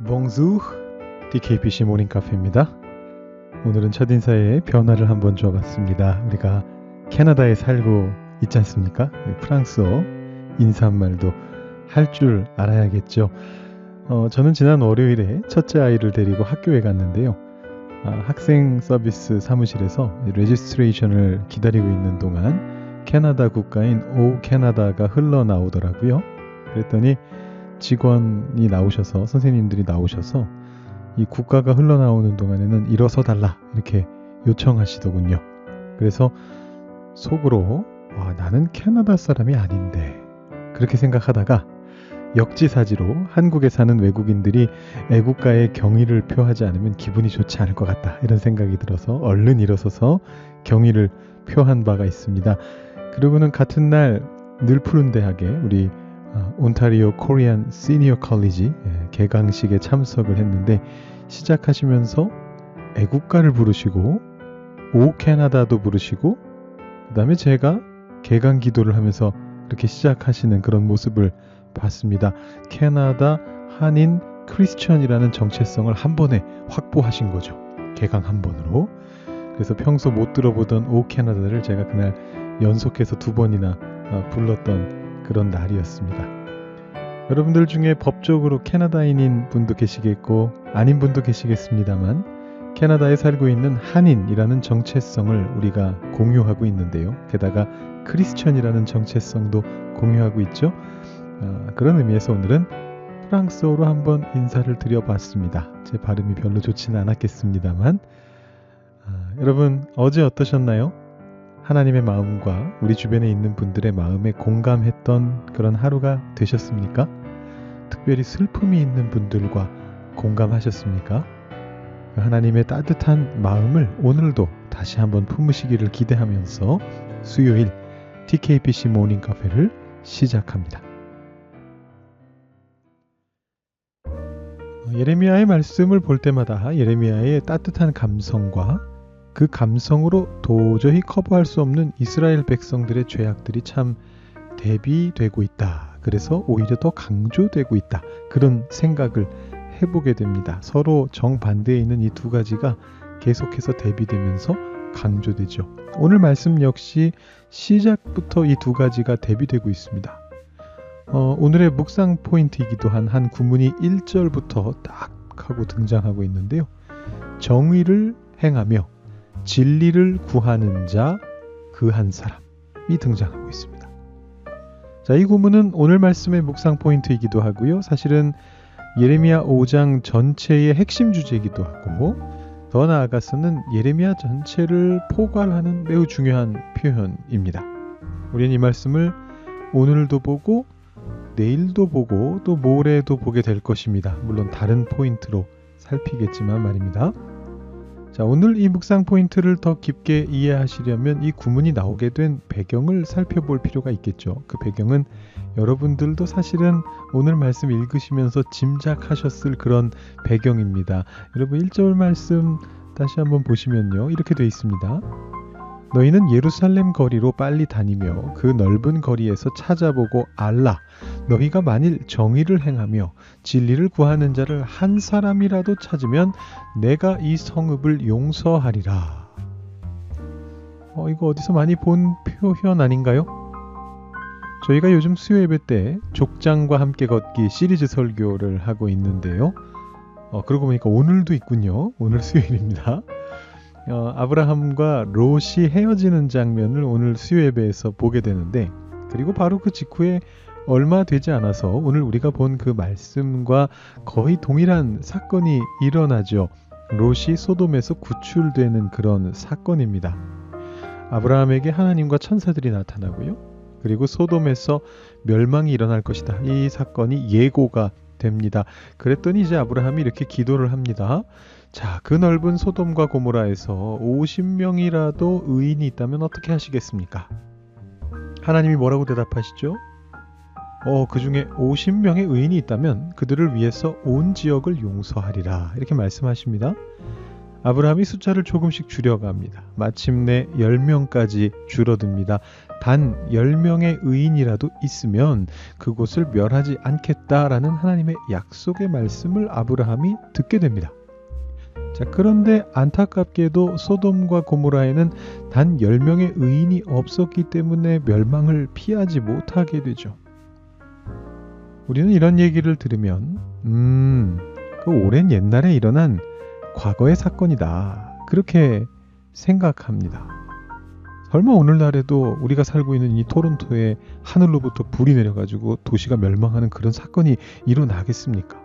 Bonjour, DKBC 모닝카페입니다. 오늘은 첫인사에 변화를 한번 줘봤습니다. 우리가 캐나다에 살고 있지 않습니까? 프랑스어 인사말도 할 줄 알아야겠죠. 저는 지난 월요일에 첫째 아이를 데리고 학교에 갔는데요. 학생 서비스 사무실에서 레지스트레이션을 기다리고 있는 동안 캐나다 국가인 오 캐나다가 흘러나오더라고요. 그랬더니 직원이 나오셔서, 선생님들이 나오셔서 이 국가가 흘러나오는 동안에는 일어서 달라 이렇게 요청하시더군요. 그래서 속으로 나는 캐나다 사람이 아닌데 그렇게 생각하다가 역지사지로 한국에 사는 외국인들이 애국가에 경의를 표하지 않으면 기분이 좋지 않을 것 같다 이런 생각이 들어서 얼른 일어서서 경의를 표한 바가 있습니다. 그리고는 같은 날 늘 푸른 대학에 우리 온타리오 코리안 시니어 컬리지 개강식에 참석을 했는데 시작하시면서 애국가를 부르시고 오 캐나다도 부르시고 그 다음에 제가 개강 기도를 하면서 그렇게 시작하시는 그런 모습을 봤습니다. 캐나다 한인 크리스천이라는 정체성을 한 번에 확보하신 거죠. 개강 한 번으로. 그래서 평소 못 들어보던 오 캐나다를 제가 그날 연속해서 2번이나 불렀던 그런 날이었습니다. 여러분들 중에 법적으로 캐나다인인 분도 계시겠고 아닌 분도 계시겠습니다만 캐나다에 살고 있는 한인이라는 정체성을 우리가 공유하고 있는데요. 게다가 크리스천이라는 정체성도 공유하고 있죠. 그런 의미에서 오늘은 프랑스어로 한번 인사를 드려봤습니다. 제 발음이 별로 좋지는 않았겠습니다만 여러분 어제 어떠셨나요? 하나님의 마음과 우리 주변에 있는 분들의 마음에 공감했던 그런 하루가 되셨습니까? 특별히 슬픔이 있는 분들과 공감하셨습니까? 하나님의 따뜻한 마음을 오늘도 다시 한번 품으시기를 기대하면서 수요일 DKBC 모닝 카페를 시작합니다. 예레미야의 말씀을 볼 때마다 예레미야의 따뜻한 감성과 그 감성으로 도저히 커버할 수 없는 이스라엘 백성들의 죄악들이 참 대비되고 있다. 그래서 오히려 더 강조되고 있다. 그런 생각을 해보게 됩니다. 서로 정반대에 있는 이 두 가지가 계속해서 대비되면서 강조되죠. 오늘 말씀 역시 시작부터 이 두 가지가 대비되고 있습니다. 오늘의 묵상 포인트이기도 한 구문이 1절부터 딱 하고 등장하고 있는데요. 정의를 행하며 진리를 구하는 자 그 한 사람이 등장하고 있습니다. 자, 이 구문은 오늘 말씀의 묵상 포인트이기도 하고요. 사실은 예레미야 5장 전체의 핵심 주제이기도 하고 더 나아가서는 예레미야 전체를 포괄하는 매우 중요한 표현입니다. 우리는 이 말씀을 오늘도 보고 내일도 보고 또 모레도 보게 될 것입니다. 물론 다른 포인트로 살피겠지만 말입니다. 자, 오늘 이 묵상 포인트를 더 깊게 이해하시려면 이 구문이 나오게 된 배경을 살펴볼 필요가 있겠죠. 그 배경은 여러분들도 사실은 오늘 말씀 읽으시면서 짐작하셨을 그런 배경입니다. 여러분 1절 말씀 다시 한번 보시면요. 이렇게 되어 있습니다. 너희는 예루살렘 거리로 빨리 다니며 그 넓은 거리에서 찾아보고 알라. 너희가 만일 정의를 행하며 진리를 구하는 자를 한 사람이라도 찾으면 내가 이 성읍을 용서하리라. 이거 어디서 많이 본 표현 아닌가요? 저희가 요즘 수요 예배 때 족장과 함께 걷기 시리즈 설교를 하고 있는데요. 그러고 보니까 오늘도 있군요. 오늘 수요일입니다. 아브라함과 롯이 헤어지는 장면을 오늘 수요 예배에서 보게 되는데 그리고 바로 그 직후에 얼마 되지 않아서 오늘 우리가 본 그 말씀과 거의 동일한 사건이 일어나죠. 롯이 소돔에서 구출되는 그런 사건입니다. 아브라함에게 하나님과 천사들이 나타나고요. 그리고 소돔에서 멸망이 일어날 것이다. 이 사건이 예고가 됩니다. 그랬더니 이제 아브라함이 이렇게 기도를 합니다. 자, 그 넓은 소돔과 고모라에서 50명이라도 의인이 있다면 어떻게 하시겠습니까? 하나님이 뭐라고 대답하시죠? 그 중에 50명의 의인이 있다면 그들을 위해서 온 지역을 용서하리라. 이렇게 말씀하십니다. 아브라함이 숫자를 조금씩 줄여갑니다. 마침내 10명까지 줄어듭니다. 단 10명의 의인이라도 있으면 그곳을 멸하지 않겠다라는 하나님의 약속의 말씀을 아브라함이 듣게 됩니다. 자, 그런데 안타깝게도 소돔과 고모라에는 단 10명의 의인이 없었기 때문에 멸망을 피하지 못하게 되죠. 우리는 이런 얘기를 들으면 그 오랜 옛날에 일어난 과거의 사건이다, 그렇게 생각합니다. 설마 오늘날에도 우리가 살고 있는 이 토론토에 하늘로부터 불이 내려가지고 도시가 멸망하는 그런 사건이 일어나겠습니까?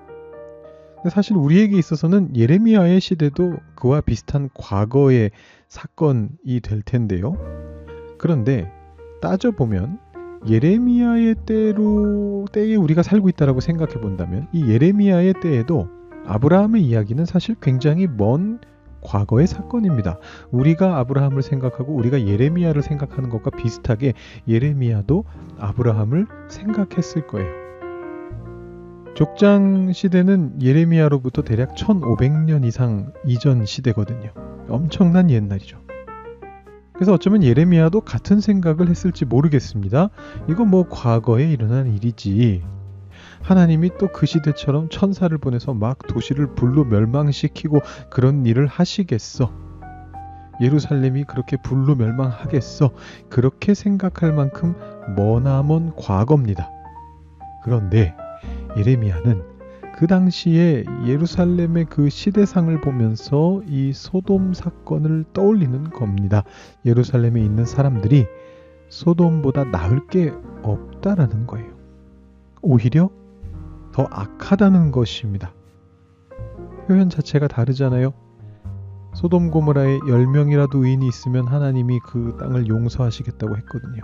사실 우리에게 있어서는 예레미야의 시대도 그와 비슷한 과거의 사건이 될 텐데요. 그런데 따져보면 예레미야의 때에 우리가 살고 있다고 생각해 본다면 이 예레미야의 때에도 아브라함의 이야기는 사실 굉장히 먼 과거의 사건입니다. 우리가 아브라함을 생각하고 우리가 예레미야를 생각하는 것과 비슷하게 예레미야도 아브라함을 생각했을 거예요. 족장 시대는 예레미야로부터 대략 1500년 이상 이전 시대거든요. 엄청난 옛날이죠. 그래서 어쩌면 예레미야도 같은 생각을 했을지 모르겠습니다. 이거 뭐 과거에 일어난 일이지. 하나님이 또 그 시대처럼 천사를 보내서 막 도시를 불로 멸망시키고 그런 일을 하시겠어? 예루살렘이 그렇게 불로 멸망하겠어? 그렇게 생각할 만큼 머나먼 과거입니다. 그런데 예레미야는 그 당시에 예루살렘의 그 시대상을 보면서 이 소돔 사건을 떠올리는 겁니다. 예루살렘에 있는 사람들이 소돔보다 나을 게 없다라는 거예요. 오히려 더 악하다는 것입니다. 표현 자체가 다르잖아요. 소돔 고모라에 10명이라도 의인이 있으면 하나님이 그 땅을 용서하시겠다고 했거든요.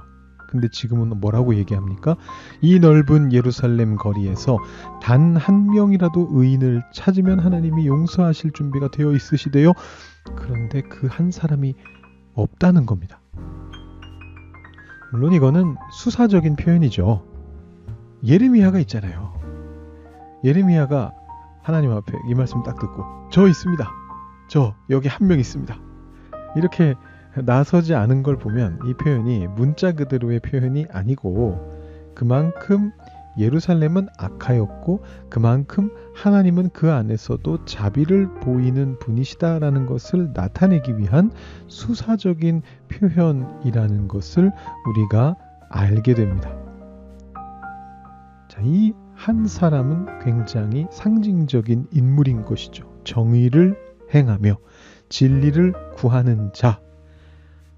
근데 지금은 뭐라고 얘기합니까? 이 넓은 예루살렘 거리에서 단 한 명이라도 의인을 찾으면 하나님이 용서하실 준비가 되어 있으시대요. 그런데 그 한 사람이 없다는 겁니다. 물론 이거는 수사적인 표현이죠. 예레미야가 있잖아요. 예레미야가 하나님 앞에 이 말씀 딱 듣고 저 있습니다. 저 여기 한 명 있습니다. 이렇게 나서지 않은 걸 보면 이 표현이 문자 그대로의 표현이 아니고 그만큼 예루살렘은 악하였고 그만큼 하나님은 그 안에서도 자비를 보이는 분이시다라는 것을 나타내기 위한 수사적인 표현이라는 것을 우리가 알게 됩니다. 자, 이 한 사람은 굉장히 상징적인 인물인 것이죠. 정의를 행하며 진리를 구하는 자.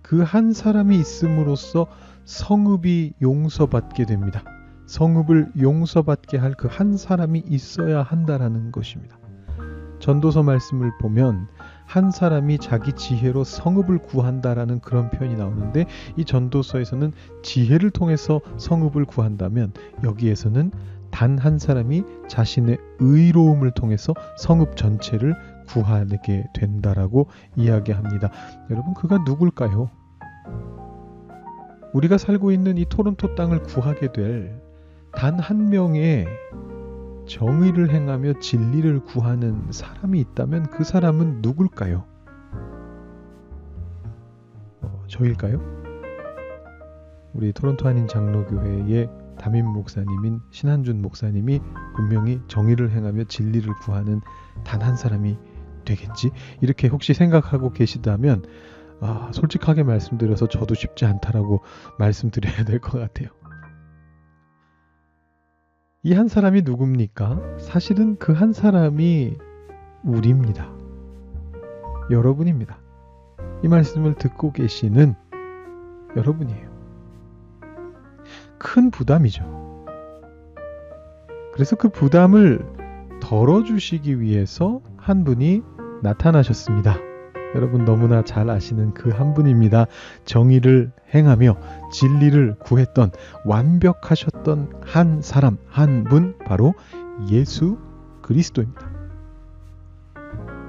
그 한 사람이 있음으로써 성읍이 용서받게 됩니다. 성읍을 용서받게 할 그 한 사람이 있어야 한다라는 것입니다. 전도서 말씀을 보면 한 사람이 자기 지혜로 성읍을 구한다라는 그런 표현이 나오는데 이 전도서에서는 지혜를 통해서 성읍을 구한다면 여기에서는 단 한 사람이 자신의 의로움을 통해서 성읍 전체를 구하게 된다라고 이야기합니다. 여러분, 그가 누굴까요? 우리가 살고 있는 이 토론토 땅을 구하게 될 단 한 명의 정의를 행하며 진리를 구하는 사람이 있다면 그 사람은 누굴까요? 저일까요? 우리 토론토 한인 장로교회의 담임 목사님인 신한준 목사님이 분명히 정의를 행하며 진리를 구하는 단 한 사람이 되겠지? 이렇게 혹시 생각하고 계시다면 솔직하게 말씀드려서 저도 쉽지 않다라고 말씀드려야 될 것 같아요. 이 한 사람이 누굽니까? 사실은 그 한 사람이 우리입니다. 여러분입니다. 이 말씀을 듣고 계시는 여러분이에요. 큰 부담이죠. 그래서 그 부담을 덜어주시기 위해서 한 분이 나타나셨습니다. 여러분 너무나 잘 아시는 그 한 분입니다. 정의를 행하며 진리를 구했던 완벽하셨던 한 사람, 한 분, 바로 예수 그리스도입니다.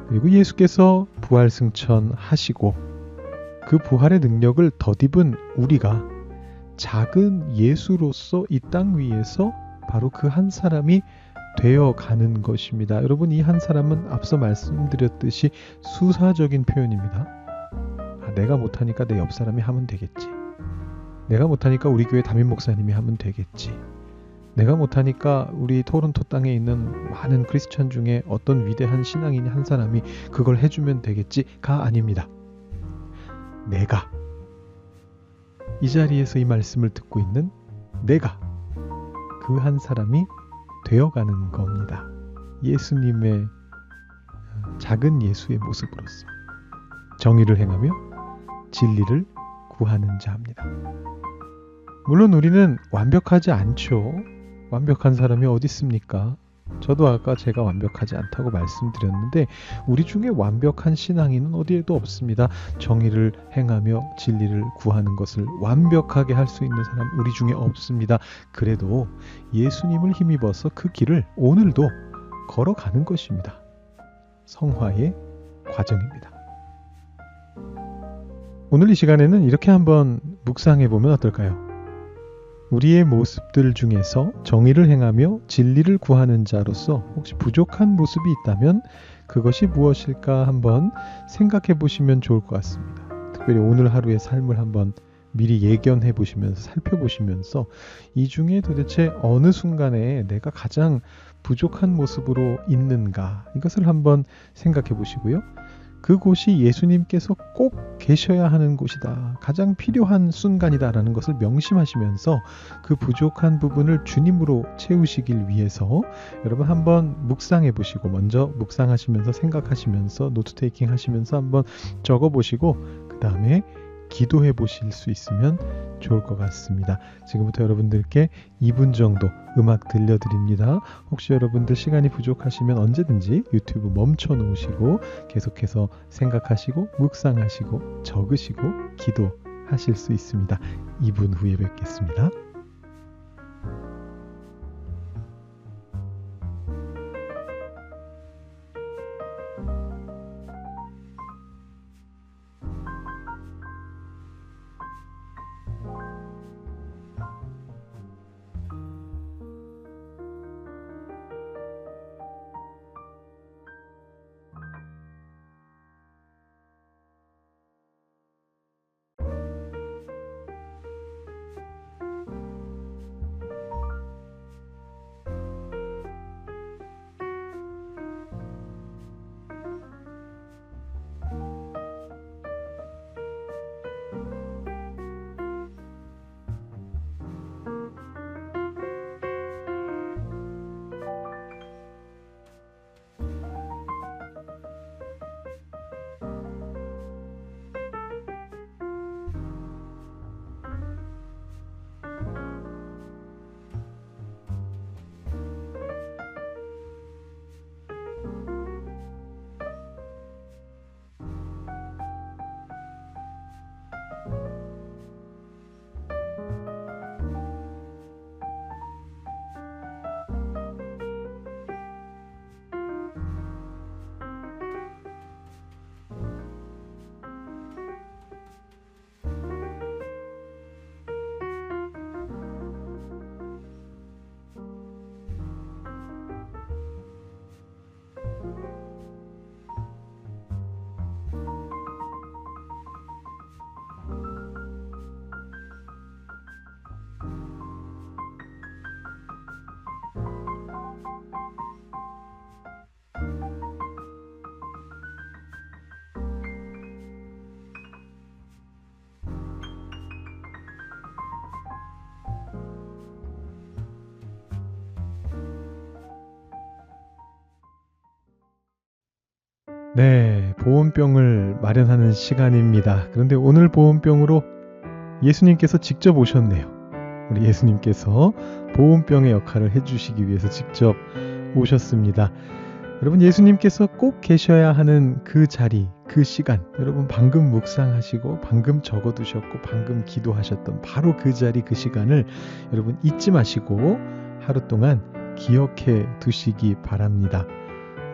그리고 예수께서 부활 승천하시고 그 부활의 능력을 덧입은 우리가 작은 예수로서 이 땅 위에서 바로 그 한 사람이 되어가는 것입니다. 여러분, 이 한 사람은 앞서 말씀드렸듯이 수사적인 표현입니다. 내가 못하니까 내 옆 사람이 하면 되겠지. 내가 못하니까 우리 교회 담임 목사님이 하면 되겠지. 내가 못하니까 우리 토론토 땅에 있는 많은 크리스천 중에 어떤 위대한 신앙인 한 사람이 그걸 해주면 되겠지가 아닙니다. 내가, 이 자리에서 이 말씀을 듣고 있는 내가 그 한 사람이 되어가는 겁니다. 예수님의 작은 예수의 모습으로서 정의를 행하며 진리를 구하는 자입니다. 물론 우리는 완벽하지 않죠. 완벽한 사람이 어디 있습니까? 저도 아까 제가 완벽하지 않다고 말씀드렸는데 우리 중에 완벽한 신앙인은 어디에도 없습니다. 정의를 행하며 진리를 구하는 것을 완벽하게 할 수 있는 사람 우리 중에 없습니다. 그래도 예수님을 힘입어서 그 길을 오늘도 걸어가는 것입니다. 성화의 과정입니다. 오늘 이 시간에는 이렇게 한번 묵상해 보면 어떨까요? 우리의 모습들 중에서 정의를 행하며 진리를 구하는 자로서 혹시 부족한 모습이 있다면 그것이 무엇일까 한번 생각해 보시면 좋을 것 같습니다. 특별히 오늘 하루의 삶을 한번 미리 예견해 보시면서 살펴보시면서 이 중에 도대체 어느 순간에 내가 가장 부족한 모습으로 있는가 이것을 한번 생각해 보시고요. 그곳이 예수님께서 꼭 계셔야 하는 곳이다. 가장 필요한 순간이다라는 것을 명심하시면서 그 부족한 부분을 주님으로 채우시길 위해서 여러분 한번 묵상해 보시고 먼저 묵상하시면서 생각하시면서 노트 테이킹 하시면서 한번 적어 보시고 그 다음에 기도해 보실 수 있으면 좋을 것 같습니다. 지금부터 여러분들께 2분 정도 음악 들려드립니다. 혹시 여러분들 시간이 부족하시면 언제든지 유튜브 멈춰 놓으시고 계속해서 생각하시고 묵상하시고 적으시고 기도하실 수 있습니다. 2분 후에 뵙겠습니다. 네, 보온병을 마련하는 시간입니다. 그런데 오늘 보온병으로 예수님께서 직접 오셨네요. 우리 예수님께서 보온병의 역할을 해주시기 위해서 직접 오셨습니다. 여러분 예수님께서 꼭 계셔야 하는 그 자리, 그 시간 여러분 방금 묵상하시고 방금 적어두셨고 방금 기도하셨던 바로 그 자리, 그 시간을 여러분 잊지 마시고 하루 동안 기억해 두시기 바랍니다.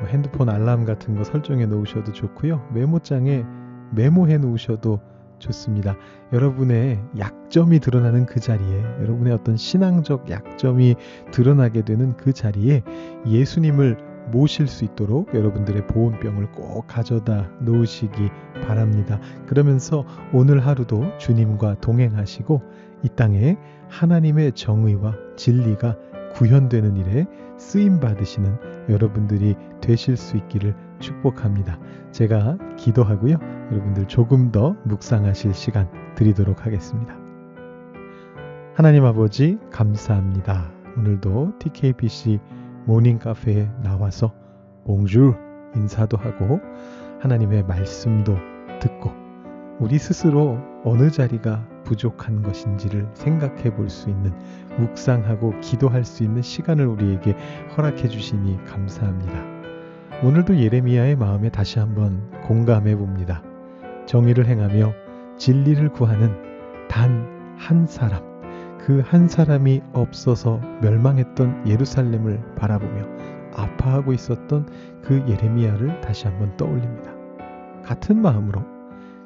핸드폰 알람 같은 거 설정해 놓으셔도 좋고요. 메모장에 메모해 놓으셔도 좋습니다. 여러분의 약점이 드러나는 그 자리에 여러분의 어떤 신앙적 약점이 드러나게 되는 그 자리에 예수님을 모실 수 있도록 여러분들의 보온병을 꼭 가져다 놓으시기 바랍니다. 그러면서 오늘 하루도 주님과 동행하시고 이 땅에 하나님의 정의와 진리가 구현되는 일에 쓰임 받으시는 여러분들이 되실 수 있기를 축복합니다. 제가 기도하고요. 여러분들 조금 더 묵상하실 시간 드리도록 하겠습니다. 하나님 아버지 감사합니다. 오늘도 TKBC 모닝 카페에 나와서 봉줄 인사도 하고 하나님의 말씀도 듣고 우리 스스로 어느 자리가 부족한 것인지를 생각해 볼 수 있는 묵상하고 기도할 수 있는 시간을 우리에게 허락해 주시니 감사합니다. 오늘도 예레미야의 마음에 다시 한번 공감해 봅니다. 정의를 행하며 진리를 구하는 단 한 사람, 그 한 사람이 없어서 멸망했던 예루살렘을 바라보며 아파하고 있었던 그 예레미야를 다시 한번 떠올립니다. 같은 마음으로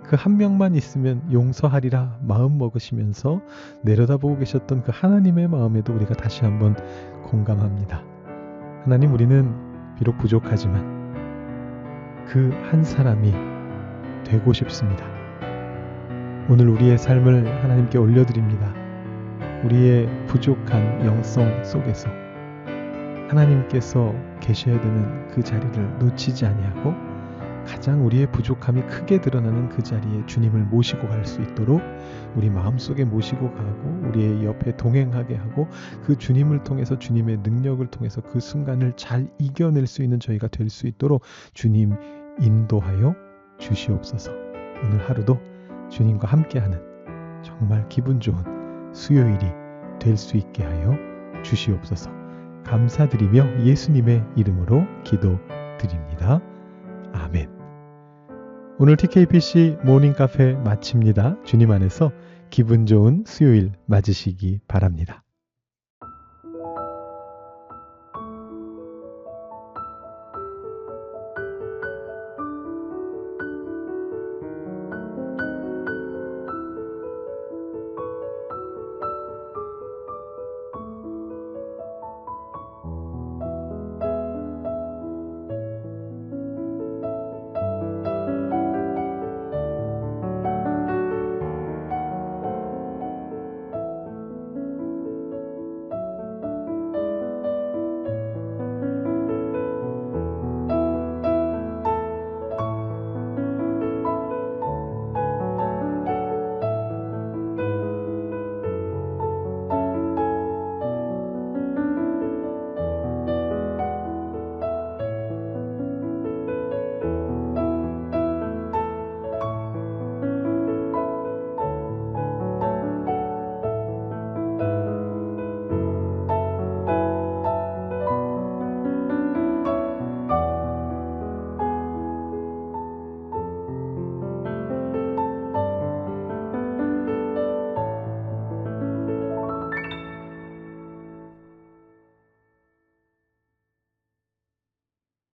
그 한 명만 있으면 용서하리라 마음 먹으시면서 내려다보고 계셨던 그 하나님의 마음에도 우리가 다시 한번 공감합니다. 하나님, 우리는 비록 부족하지만 그 한 사람이 되고 싶습니다. 오늘 우리의 삶을 하나님께 올려드립니다. 우리의 부족한 영성 속에서 하나님께서 계셔야 되는 그 자리를 놓치지 아니하고 가장 우리의 부족함이 크게 드러나는 그 자리에 주님을 모시고 갈 수 있도록 우리 마음속에 모시고 가고 우리의 옆에 동행하게 하고 그 주님을 통해서 주님의 능력을 통해서 그 순간을 잘 이겨낼 수 있는 저희가 될 수 있도록 주님 인도하여 주시옵소서. 오늘 하루도 주님과 함께하는 정말 기분 좋은 수요일이 될 수 있게 하여 주시옵소서. 감사드리며 예수님의 이름으로 기도드립니다. 아멘. 오늘 TKBC 모닝 카페 마칩니다. 주님 안에서 기분 좋은 수요일 맞으시기 바랍니다.